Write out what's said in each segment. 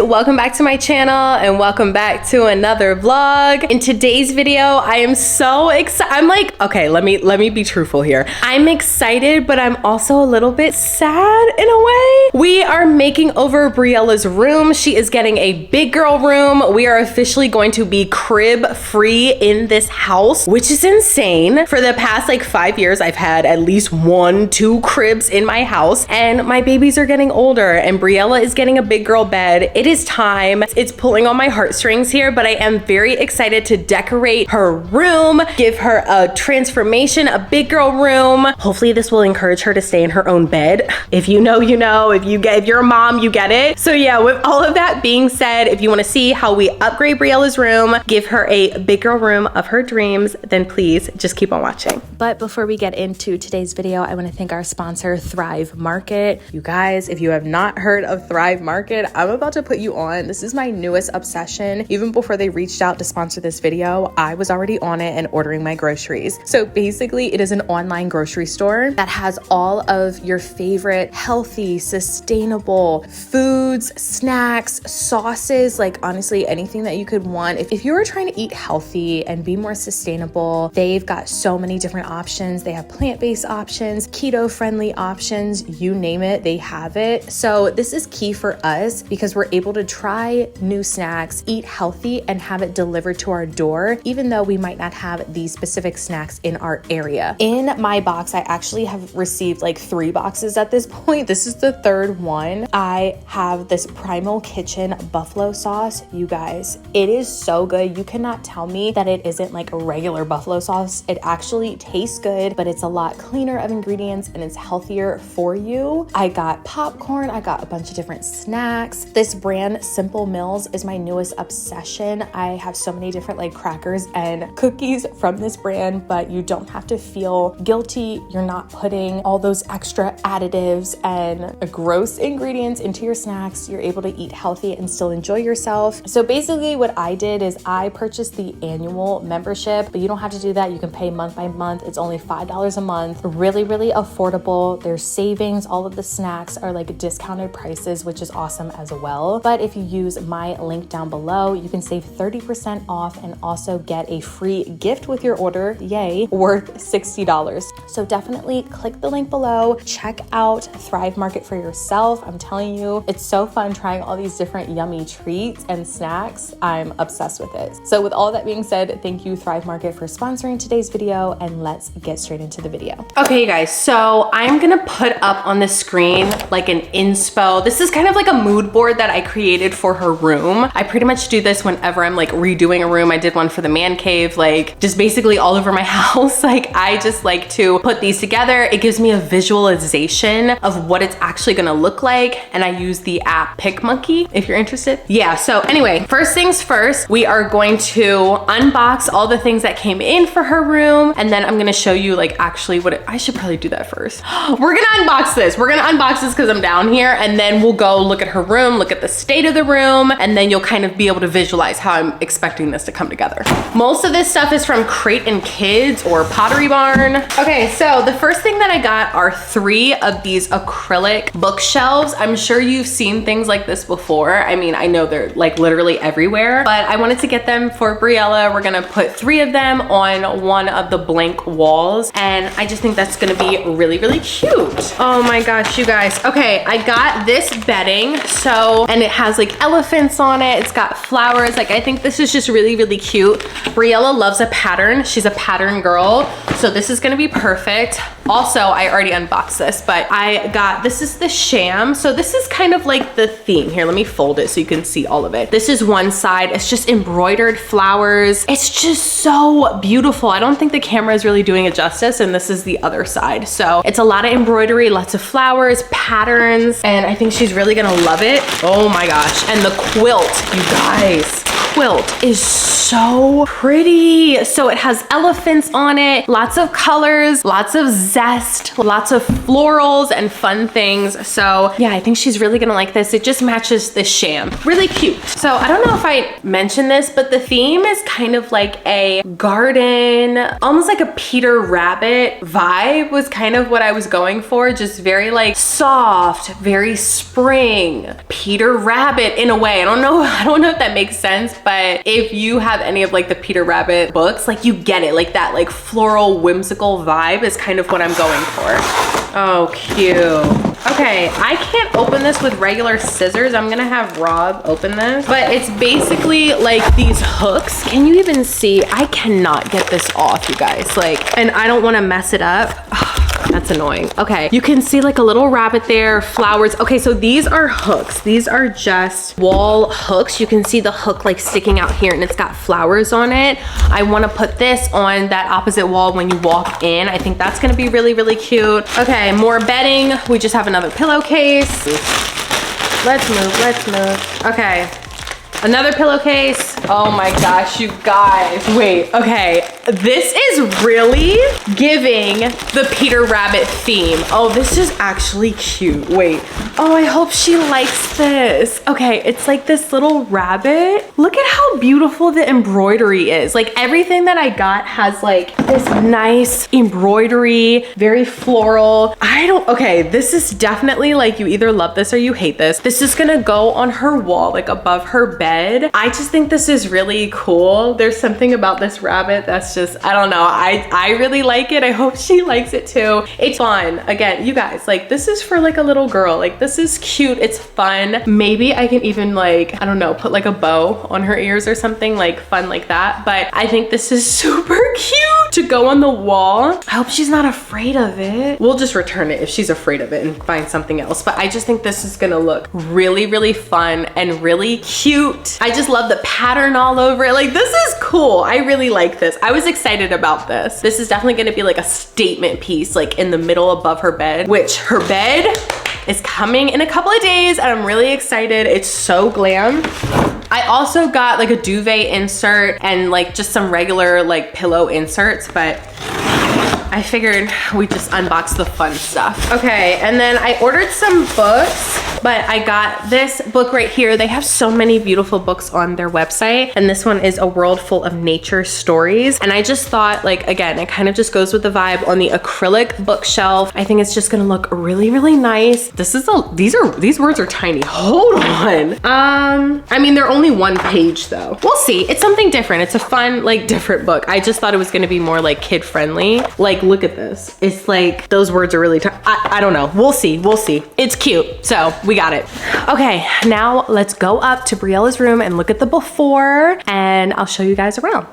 welcome back to my channel and welcome back to another vlog. In today's video, I am so excited. I'm like, okay, let me be truthful here. I'm excited, but I'm also a little bit sad in a way. We are making over Briella's room. She is getting a big girl room. We are officially going to be crib free in this house, which is insane. For the past like 5 years, I've had at least 1-2 cribs in my house, and my babies are getting older and Briella is getting a big girl bed. It is time. It's pulling on my heartstrings here, but I am very excited to decorate her room, give her a transformation, a big girl room. Hopefully this will encourage her to stay in her own bed. If you know, you know. If you're a mom, you get it. So yeah, with all of that being said, if you want to see how we upgrade Briella's room, give her a big girl room of her dreams, then please just keep on watching. But before we get into today's video, I want to thank our sponsor, Thrive Market. You guys, if you have not heard of Thrive Market, I'm about to put you on. This is my newest obsession. Even before they reached out to sponsor this video, I was already on it and ordering my groceries. So basically, it is an online grocery store that has all of your favorite healthy, sustainable foods, snacks, sauces, like honestly, anything that you could want. If you are trying to eat healthy and be more sustainable, they've got so many different options. They have plant-based options, keto-friendly options, you name it, they have it. So this is key for us because we're able to try new snacks, eat healthy, and have it delivered to our door, even though we might not have these specific snacks in our area. In my box, I actually have received like 3 boxes at this point. This is the 3rd one. I have this Primal Kitchen buffalo sauce. You guys, it is so good. You cannot tell me that it isn't like a regular buffalo sauce. It actually tastes good, but it's a lot cleaner of ingredients and it's healthier for you. I got popcorn. I got a bunch of different snacks. This brand, Simple Mills, is my newest obsession. I have so many different like crackers and cookies from this brand, but you don't have to feel guilty. You're not putting all those extra additives and gross ingredients into your snacks. You're able to eat healthy and still enjoy yourself. So basically what I did is I purchased the annual membership, but you don't have to do that. You can pay month by month. It's only $5 a month. Really, really affordable. There's savings. All of the snacks are like discounted prices, which is awesome as well. But if you use my link down below, you can save 30% off and also get a free gift with your order, yay, worth $60. So definitely click the link below, check out Thrive Market for yourself. I'm telling you, it's so fun trying all these different yummy treats and snacks. I'm obsessed with it. So with all that being said, thank you Thrive Market for sponsoring today's video, and let's get straight into the video. Okay, you guys, so I'm gonna put up on the screen like an inspo. This is kind of like a mood board that I created for her room. I pretty much do this whenever I'm like redoing a room. I did one for the man cave, like just basically all over my house. Like I just like to put these together. It gives me a visualization of what it's actually gonna look like. And I use the app PicMonkey if you're interested. Yeah, so anyway, first things first, we are going to unbox all the things that came in for her room. And then I'm gonna show you like actually I should probably do that first. We're gonna unbox this. We're gonna unbox this because I'm down here, and then we'll go look at her room, look at the state of the room, and then you'll kind of be able to visualize how I'm expecting this to come together. Most of this stuff is from Crate and Kids or Pottery Barn. Okay, so the first thing that I got are 3 of these acrylic bookshelves. I'm sure you've seen things like this before. I mean, I know they're like literally everywhere, but I wanted to get them for Briella. We're gonna put 3 of them on one of the blank walls, and I just think that's gonna be really, really cute. Oh my gosh, you guys. Okay, I got this bedding, and it has like elephants on it. It's got flowers. Like I think this is just really, really cute. Briella loves a pattern. She's a pattern girl, so this is gonna be perfect. Also, I already unboxed this, but this is the sham. So this is kind of like the theme. Here, let me fold it so you can see all of it. This is one side. It's just embroidered flowers. It's just so beautiful. I don't think the camera is really doing it justice, and this is the other side. So it's a lot of embroidery, lots of flowers, patterns, and I think she's really gonna love it. Oh my gosh, and the quilt, you guys. quilt is so pretty. So it has elephants on it, lots of colors, lots of zest, lots of florals and fun things. So yeah, I think she's really gonna like this. It just matches the sham. Really cute. So I don't know if I mentioned this, but the theme is kind of like a garden, almost like a Peter Rabbit vibe was kind of what I was going for. Just very like soft, very spring, Peter Rabbit in a way. I don't know if that makes sense, but if you have any of like the Peter Rabbit books, like you get it, like that like floral whimsical vibe is kind of what I'm going for. Oh, cute. Okay, I can't open this with regular scissors. I'm gonna have Rob open this, but it's basically like these hooks. Can you even see? I cannot get this off, you guys. Like, and I don't wanna mess it up. That's annoying. Okay, you can see like a little rabbit there, flowers. Okay, so these are hooks. These are just wall hooks. You can see the hook like sticking out here and it's got flowers on it. I wanna put this on that opposite wall when you walk in. I think that's gonna be really, really cute. Okay, more bedding. We just have another pillowcase. Let's move. Okay. Another pillowcase. Oh my gosh, you guys. Wait, okay. This is really giving the Peter Rabbit theme. Oh, this is actually cute. Wait. Oh, I hope she likes this. Okay, it's like this little rabbit. Look at how beautiful the embroidery is. Like everything that I got has like this nice embroidery, very floral. Okay, this is definitely like you either love this or you hate this. This is gonna go on her wall, like above her bed. I just think this is really cool. There's something about this rabbit that's just, I don't know. I really like it. I hope she likes it too. It's fun. Again, you guys, like this is for like a little girl. Like this is cute. It's fun. Maybe I can even like, I don't know, put like a bow on her ears or something like fun like that. But I think this is super cute to go on the wall. I hope she's not afraid of it. We'll just return it if she's afraid of it and find something else. But I just think this is gonna look really, really fun and really cute. I just love the pattern all over it. Like this is cool. I really like this. I was excited about this. This is definitely gonna be like a statement piece like in the middle above her bed, which her bed is coming in a couple of days and I'm really excited. It's so glam. I also got like a duvet insert and like just some regular like pillow inserts, but I figured we just unbox the fun stuff. Okay, and then I ordered some books, but I got this book right here. They have so many beautiful books on their website, and this one is A World Full of Nature Stories. And I just thought, like, again, it kind of just goes with the vibe on the acrylic bookshelf. I think it's just gonna look really, really nice. These words are tiny. Hold on. I mean, they're only one page though. We'll see. It's something different. It's a fun, like, different book. I just thought it was gonna be more like kid friendly. Like, look at this. It's like, those words are really tiny. I don't know. We'll see. We'll see. It's cute. So we got it. Okay, now let's go up to Briella's room and look at the before, and I'll show you guys around.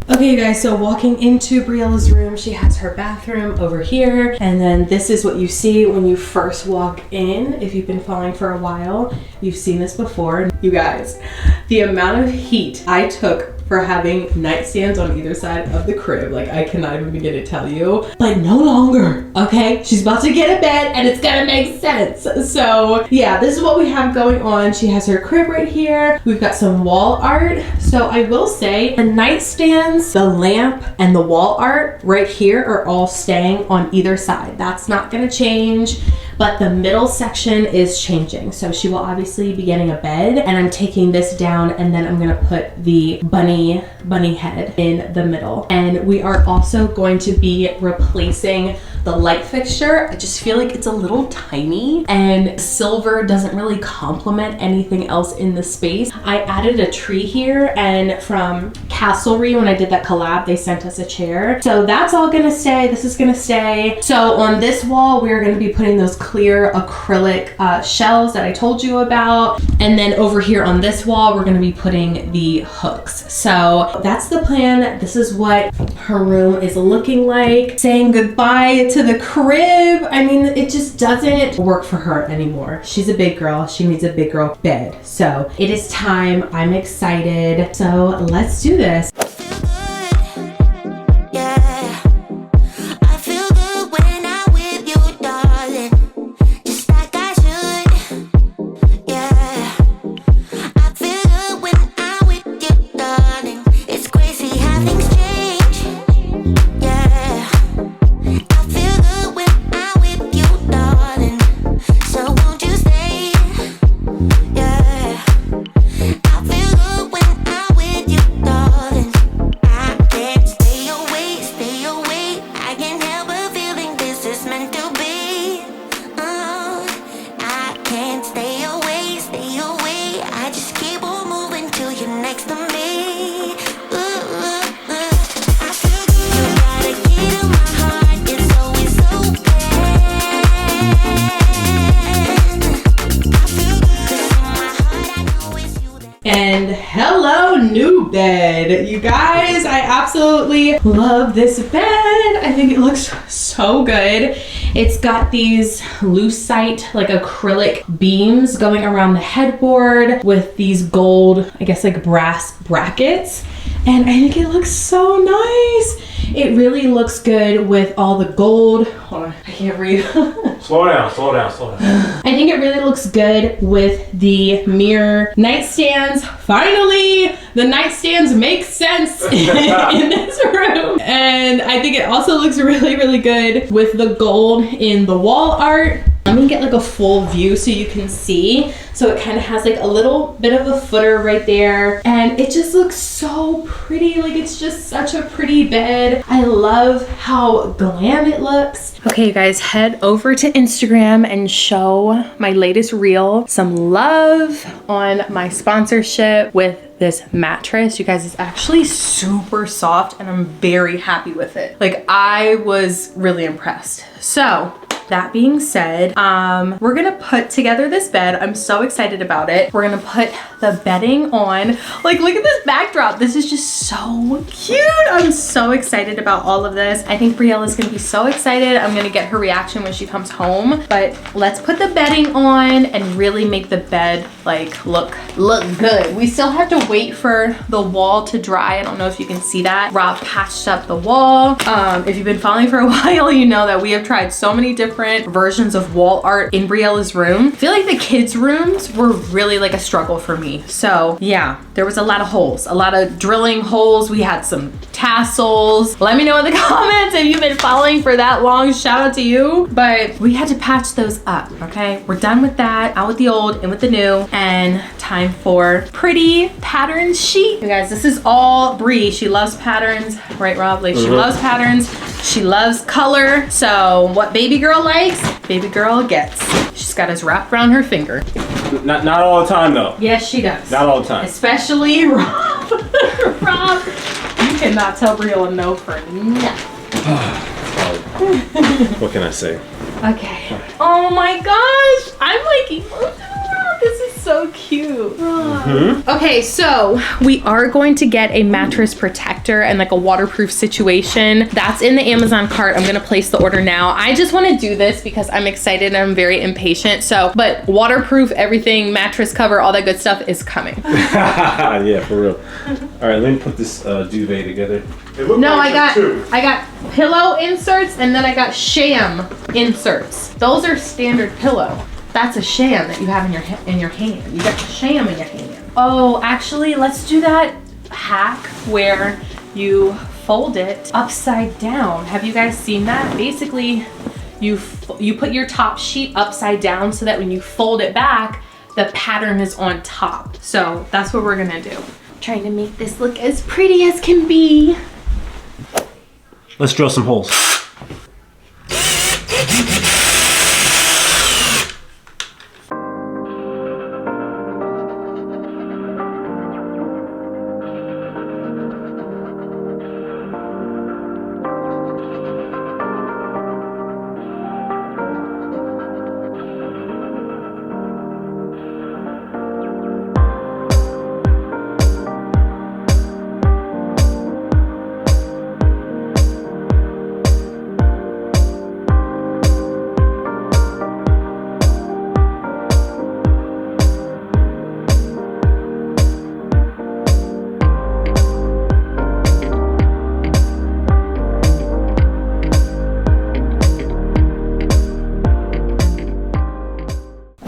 Okay, you guys, so walking into Briella's room, she has her bathroom over here, and then this is what you see when you first walk in. If you've been following for a while, you've seen this before. You guys, the amount of heat I took for having nightstands on either side of the crib, like I cannot even begin to tell you, but no longer, okay? She's about to get a bed and it's gonna make sense. So yeah, this is what we have going on. She has her crib right here. We've got some wall art. So I will say the nightstands, the lamp, and the wall art right here are all staying on either side. That's not gonna change, but the middle section is changing. So she will obviously be getting a bed, and I'm taking this down, and then I'm gonna put the bunny head in the middle. And we are also going to be replacing the light fixture. I just feel like it's a little tiny and silver doesn't really complement anything else in the space. I added a tree here, and from Castlery, when I did that collab, they sent us a chair. So that's all gonna stay. This is gonna stay. So on this wall, we're gonna be putting those clear acrylic shells that I told you about. And then over here on this wall, we're gonna be putting the hooks. So that's the plan. This is what her room is looking like. Saying goodbye to the crib. I mean, it just doesn't work for her anymore. She's a big girl. She needs a big girl bed. So it is time. I'm excited. So let's do this. good. You guys, I absolutely love this bed. I think it looks so good. It's got these lucite, like acrylic beams going around the headboard with these gold, I guess like brass brackets. And I think it looks so nice. It really looks good with all the gold. Hold on, I can't read. Slow down, slow down, slow down. I think it really looks good with the mirror nightstands. Finally, the nightstands make sense in this room. And I think it also looks really, really good with the gold in the wall art. Let me get like a full view so you can see. So it kind of has like a little bit of a footer right there. And it just looks so pretty. Like it's just such a pretty bed. I love how glam it looks. Okay, you guys, head over to Instagram and show my latest reel some love on my sponsorship with this mattress. You guys, it's actually super soft and I'm very happy with it. Like I was really impressed. So that being said, we're gonna put together this bed. I'm so excited about it. We're gonna put the bedding on. Like, look at this backdrop. This is just so cute. I'm so excited about all of this. I think Briella's gonna be so excited. I'm gonna get her reaction when she comes home. But let's put the bedding on and really make the bed like look good. We still have to wait for the wall to dry. I don't know if you can see that. Rob patched up the wall. If you've been following for a while, you know that we have tried so many different versions of wall art in Briella's room. I feel like the kids' rooms were really like a struggle for me. So yeah, there was a lot of holes, a lot of drilling holes. We had some tassels. Let me know in the comments if you've been following for that long. Shout out to you. But we had to patch those up, okay? We're done with that. Out with the old, in with the new, and time for pretty pattern sheet. You guys, this is all Brie. She loves patterns, right, Rob? Like she loves patterns. She loves color. So what baby girl likes, baby girl gets. She's got us wrapped around her finger. Not all the time though. Yes, she does. Not all the time. Especially Rob. Rob, you cannot tell Briella no for nothing. What can I say? Okay. Oh my gosh, I'm like emotional. This is so cute. Okay, so we are going to get a mattress protector and like a waterproof situation. That's in the Amazon cart. I'm gonna place the order now. I just wanna do this because I'm excited and I'm very impatient. So, but waterproof, everything, mattress cover, all that good stuff is coming. Yeah, for real. All right, let me put this duvet together. No, I got pillow inserts and then I got sham inserts. Those are standard pillow. That's a sham that you have in your hand. You got the sham in your hand. Oh, actually, let's do that hack where you fold it upside down. Have you guys seen that? Basically, you put your top sheet upside down so that when you fold it back, the pattern is on top. So that's what we're gonna do. Trying to make this look as pretty as can be. Let's drill some holes.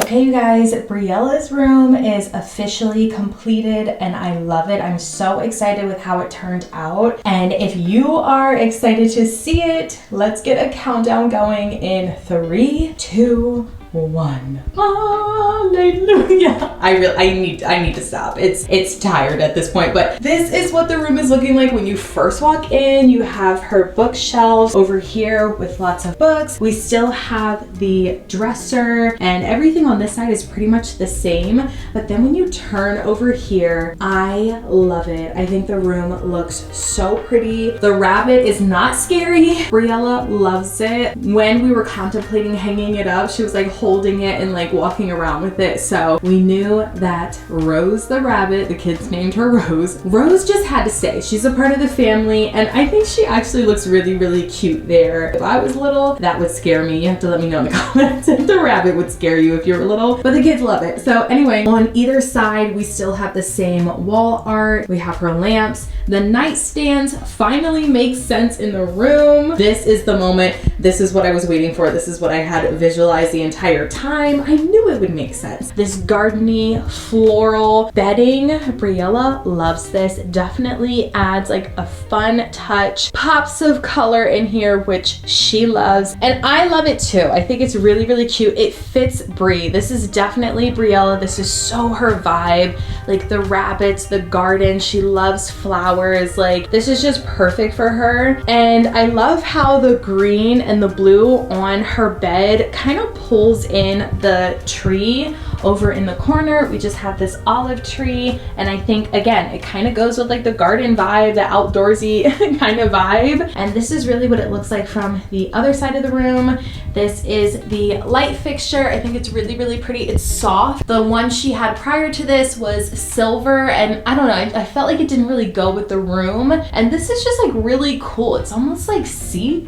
Okay, you guys, Briella's room is officially completed and I love it. I'm so excited with how it turned out. And if you are excited to see it, let's get a countdown going in 3, 2, 1. Hallelujah. I need to stop. It's tired at this point, but this is what the room is looking like when you first walk in. You have her bookshelves over here with lots of books. We still have the dresser and everything on this side is pretty much the same, but then when you turn over here, I love it. I think the room looks so pretty. The rabbit is not scary. Briella loves it. When we were contemplating hanging it up, she was like, holding it and like walking around with it. So we knew that Rose the rabbit, the kids named her Rose. Rose just had to stay. She's a part of the family, and I think she actually looks really, really cute there. If I was little, that would scare me. You have to let me know in the comments if the rabbit would scare you if you were little, but the kids love it. So anyway, on either side, we still have the same wall art. We have her lamps. The nightstands finally make sense in the room. This is the moment. This is what I was waiting for. This is what I had visualized the entire time. I knew it would make sense. This gardeny floral bedding. Briella loves this. Definitely adds like a fun touch. Pops of color in here, which she loves. And I love it too. I think it's really, really cute. It fits Brie. This is definitely Briella. This is so her vibe. Like the rabbits, the garden. She loves flowers. Like this is just perfect for her. And I love how the green and the blue on her bed kind of pulls in the tree over in the corner. We just have this olive tree, and I think again it kind of goes with like the garden vibe, the outdoorsy kind of vibe. And this is really what it looks like from the other side of the room. This is the light fixture. I think it's really, really pretty. It's soft. The one she had prior to this was silver, and I don't know, I felt like it didn't really go with the room. And this is just like really cool. It's almost like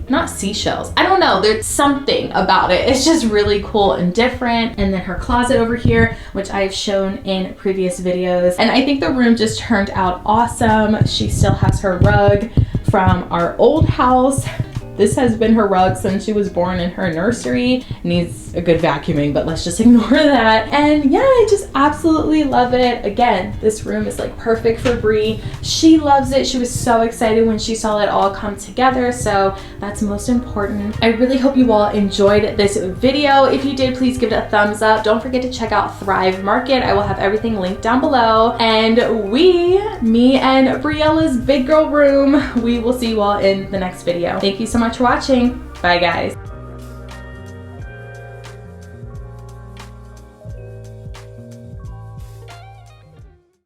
not seashells. I don't know, there's something about it. It's just really cool and different. And then her closet over here, which I've shown in previous videos. And I think the room just turned out awesome. She still has her rug from our old house. This has been her rug since she was born in her nursery. Needs a good vacuuming, but let's just ignore that. And yeah, I just absolutely love it. Again, this room is like perfect for Brie. She loves it. She was so excited when she saw it all come together. So that's most important. I really hope you all enjoyed this video. If you did, please give it a thumbs up. Don't forget to check out Thrive Market. I will have everything linked down below. And me and Briella's big girl room, we will see you all in the next video. Thank you so much for watching. Bye guys.